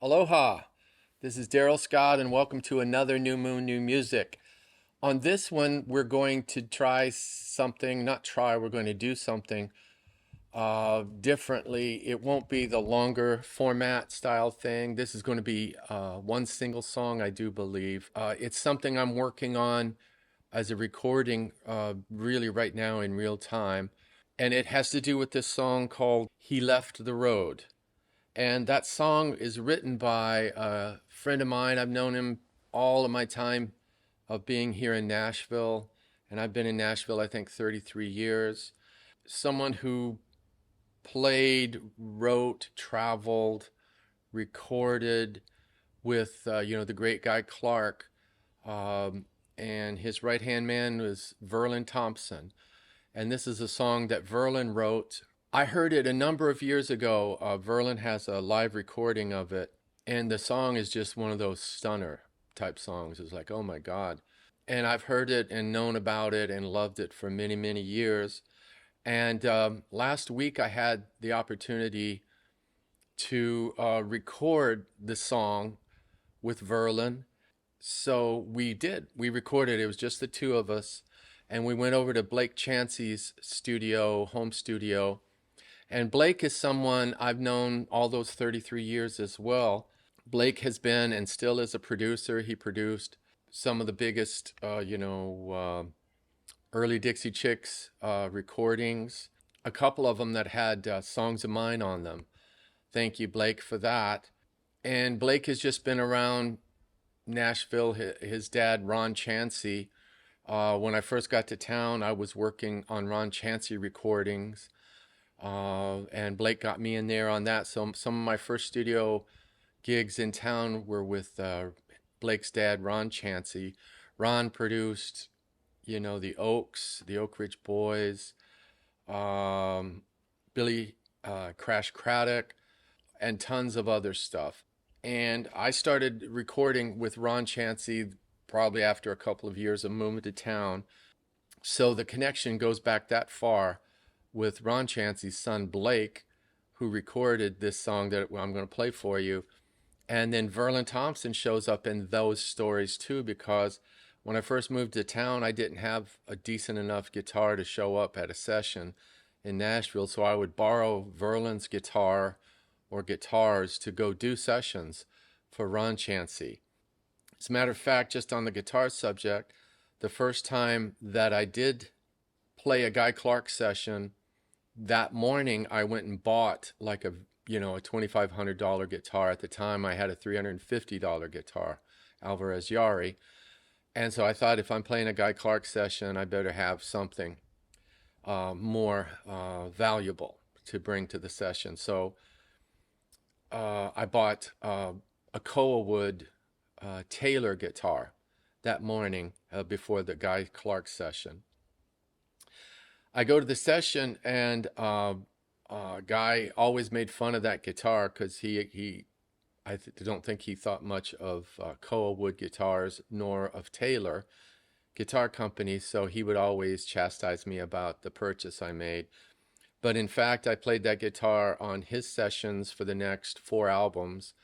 Aloha! This is Daryl Scott, and welcome to another New Moon, New Music. On this one, we're going to try something, not try, we're going to do something differently. It won't be the longer format style thing. This is going to be one single song, I do believe. It's something I'm working on as a recording really right now in real time. And it has to do with this song called He Left the Road. And that song is written by a friend of mine. I've known him all of my time of being here in Nashville. And I've been in Nashville, I think, 33 years. Someone who played, wrote, traveled, recorded with, the great Guy Clark. And his right-hand man was Verlin Thompson. And this is a song that Verlin wrote. I heard it a number of years ago. Verlin has a live recording of it, and the song is just one of those stunner type songs. It's like, oh my God. And I've heard it and known about it and loved it for many, many years. And last week I had the opportunity to record the song with Verlin. So we did. We recorded. It was just the two of us. And we went over to Blake Chansey's studio, home studio. And Blake is someone I've known all those 33 years as well. Blake has been and still is a producer. He produced some of the biggest, early Dixie Chicks recordings, a couple of them that had songs of mine on them. Thank you, Blake, for that. And Blake has just been around Nashville. His dad, Ron Chansey. When I first got to town, I was working on Ron Chansey recordings. And Blake got me in there on that. So some of my first studio gigs in town were with Blake's dad, Ron Chansey. Ron produced, the Oaks, the Oak Ridge Boys, Billy Crash Craddock, and tons of other stuff. And I started recording with Ron Chansey probably after a couple of years of moving to town. So the connection goes back that far with Ron Chansey's son Blake, who recorded this song that I'm going to play for you. And then Verlin Thompson shows up in those stories too, because when I first moved to town, I didn't have a decent enough guitar to show up at a session in Nashville. So I would borrow Verlin's guitar or guitars to go do sessions for Ron Chansey. As a matter of fact, just on the guitar subject, the first time that I did play a Guy Clark session, that morning I went and bought like a $2,500 guitar. At the time I had a $350 guitar, Alvarez Yari. And so I thought, if I'm playing a Guy Clark session, I better have something more valuable to bring to the session. So I bought a Koa Wood Taylor guitar that morning before the Guy Clark session. I go to the session, and Guy always made fun of that guitar because I don't think he thought much of Koa Wood guitars nor of Taylor Guitar Company, so he would always chastise me about the purchase I made. But in fact, I played that guitar on his sessions for the next 4 albums,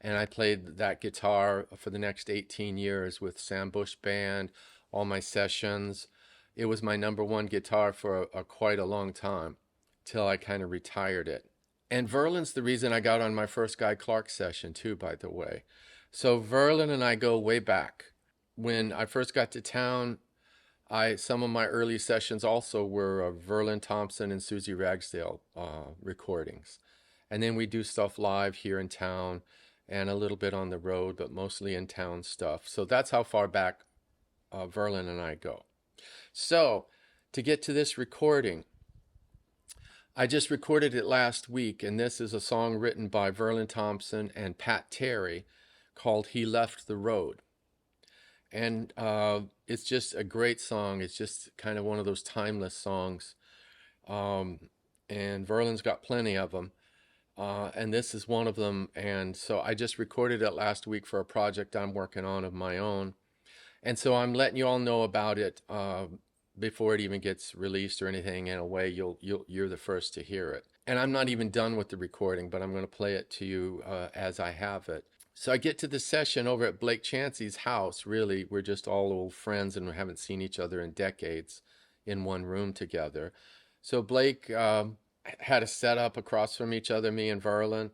and I played that guitar for the next 18 years with Sam Bush Band, all my sessions. It was my number one guitar for quite a long time, till I kind of retired it. And Verlin's the reason I got on my first Guy Clark session too, by the way. So Verlin and I go way back. When I first got to town, some of my early sessions also were Verlin Thompson and Susie Ragsdale recordings. And then we do stuff live here in town and a little bit on the road, but mostly in town stuff. So that's how far back Verlin and I go. So to get to this recording, I just recorded it last week, and this is a song written by Verlin Thompson and Pat Terry called He Left the Road. And it's just a great song. It's just kind of one of those timeless songs. And Verlin's got plenty of them. And this is one of them. And so I just recorded it last week for a project I'm working on of my own. And so I'm letting you all know about it before it even gets released or anything. In a way, you're the first to hear it. And I'm not even done with the recording, but I'm going to play it to you as I have it. So I get to the session over at Blake Chancey's house. Really, we're just all old friends and we haven't seen each other in decades in one room together. So Blake had a setup across from each other, me and Verlin.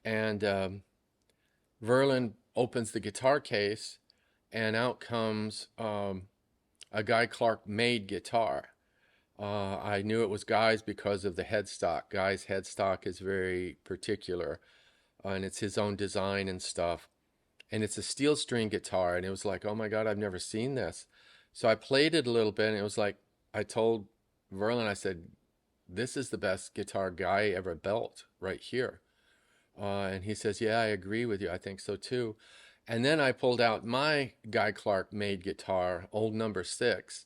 And Verlin opens the guitar case, and out comes a Guy Clark made guitar. I knew it was Guy's because of the headstock. Guy's headstock is very particular, and it's his own design and stuff. And it's a steel string guitar, and it was like, oh my God, I've never seen this. So I played it a little bit, and it was like, I told Verlin, I said, this is the best guitar Guy ever built right here. And he says, yeah, I agree with you. I think so too. And then I pulled out my Guy Clark made guitar, old number 6.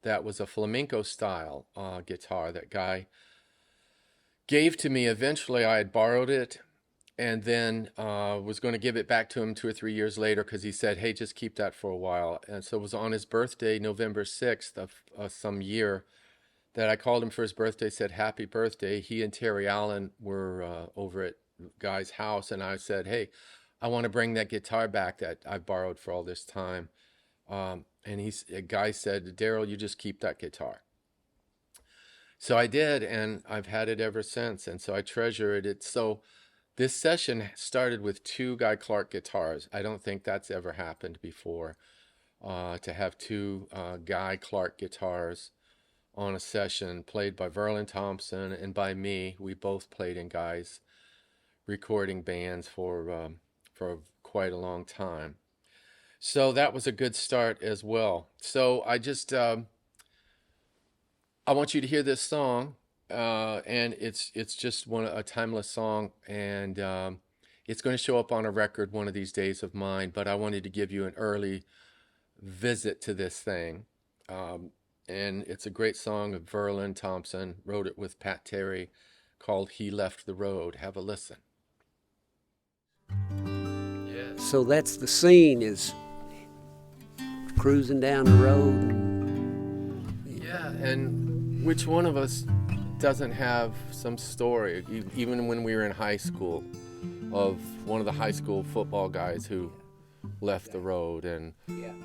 That was a flamenco style guitar that Guy gave to me. Eventually I had borrowed it and then was going to give it back to him 2 or 3 years later because he said, hey, just keep that for a while. And so it was on his birthday, November 6th of some year, that I called him for his birthday, said happy birthday. He and Terry Allen were over at Guy's house, and I said, hey, I want to bring that guitar back that I borrowed for all this time. And a Guy said, Daryl, you just keep that guitar. So I did, and I've had it ever since, and so I treasure it. So this session started with 2 Guy Clark guitars. I don't think that's ever happened before, to have 2 Guy Clark guitars on a session played by Verlin Thompson and by me. We both played in Guy's recording bands for quite a long time. So that was a good start as well. So I just I want you to hear this song, and it's just a timeless song, and it's going to show up on a record one of these days of mine. But I wanted to give you an early visit to this thing. And it's a great song of Verlin Thompson, wrote it with Pat Terry, called He Left the Road. Have a listen. Yes. So that's the scene, is cruising down the road. Yeah, and which one of us doesn't have some story, even when we were in high school, of one of the high school football guys who left the road, and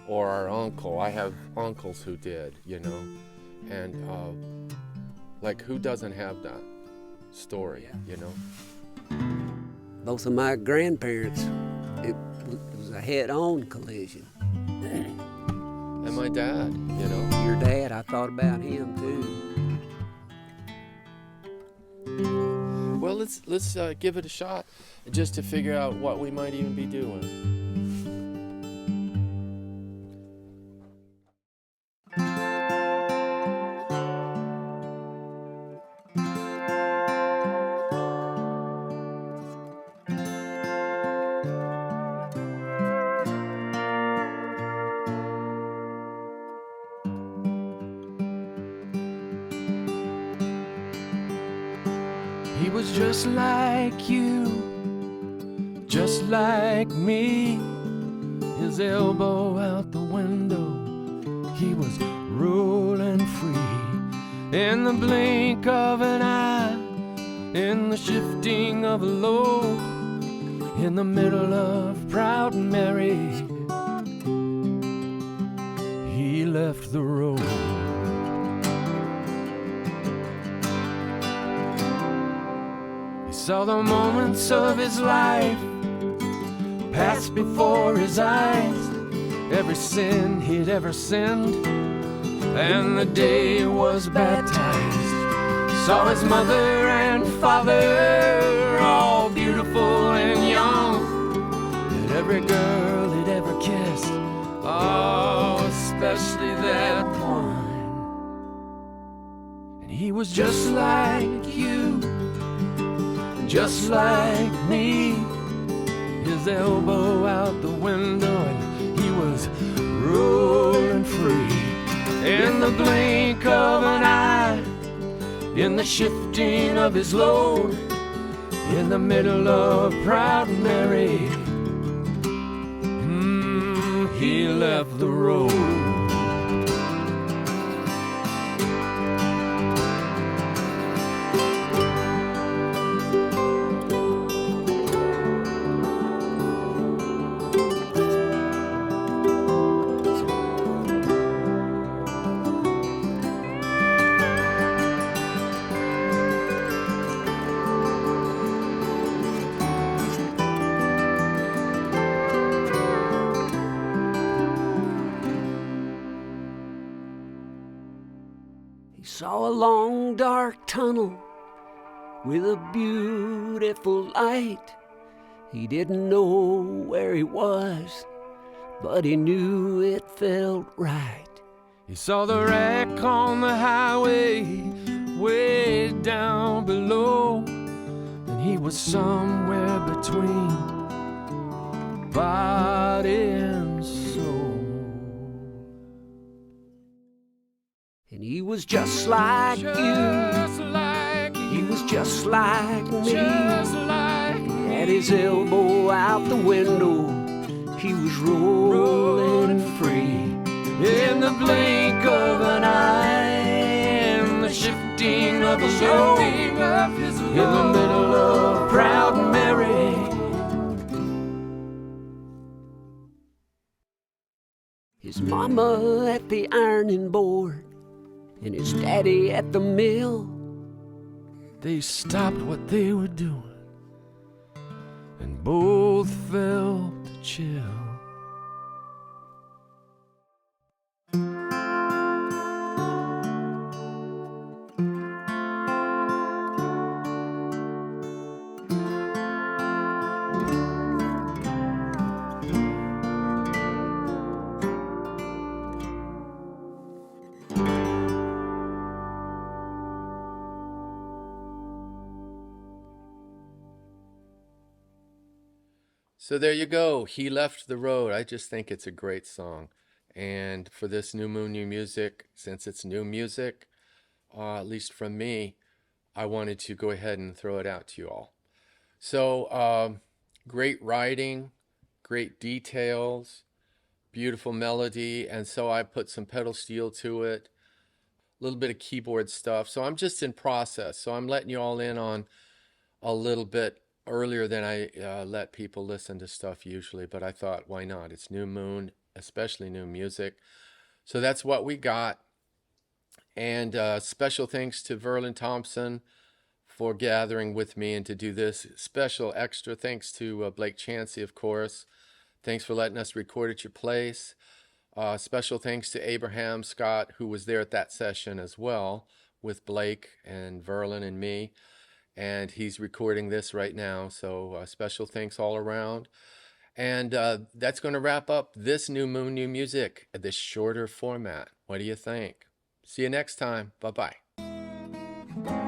or our uncle. I have uncles who did, and like, who doesn't have that story, Both of my grandparents, it was a head-on collision. And my dad, Your dad, I thought about him too. Well, let's give it a shot, just to figure out what we might even be doing. He was just like you, just like me. His elbow out the window, he was rolling free. In the blink of an eye, in the shifting of a load, in the middle of Proud Mary, he left the road. Saw the moments of his life pass before his eyes, every sin he'd ever sinned, and the day he was baptized. Saw his mother and father, all beautiful and young, and every girl he'd ever kissed, oh, especially that one. And he was just like you, just like me, his elbow out the window, and he was rolling free. In the blink of an eye, in the shifting of his load, in the middle of Proud Mary, he left the road. He saw a long dark tunnel with a beautiful light. He didn't know where he was, but he knew it felt right. He saw the wreck on the highway way down below, and he was somewhere between body and soul. And he was just like you. He was just like me. He had his elbow out the window. He was rolling free. In the blink of an eye, and the shifting of a load, in the middle of Proud Mary. His mama at the ironing board, and his daddy at the mill. They stopped what they were doing, and both felt a chill. So there you go. He Left the Road. I just think it's a great song. And for this New Moon, New Music, since it's new music, at least from me, I wanted to go ahead and throw it out to you all. So great writing, great details, beautiful melody. And so I put some pedal steel to it, a little bit of keyboard stuff. So I'm just in process. So I'm letting you all in on a little bit earlier than I let people listen to stuff usually, but I thought, why not? It's New Moon, especially new music. So that's what we got. And special thanks to Verlin Thompson for gathering with me and to do this. Special extra thanks to Blake Chansey, of course. Thanks for letting us record at your place. Special thanks to Abraham Scott, who was there at that session as well with Blake and Verlin and me. And he's recording this right now. So special thanks all around. And that's going to wrap up this New Moon, New Music, this shorter format. What do you think? See you next time. Bye-bye.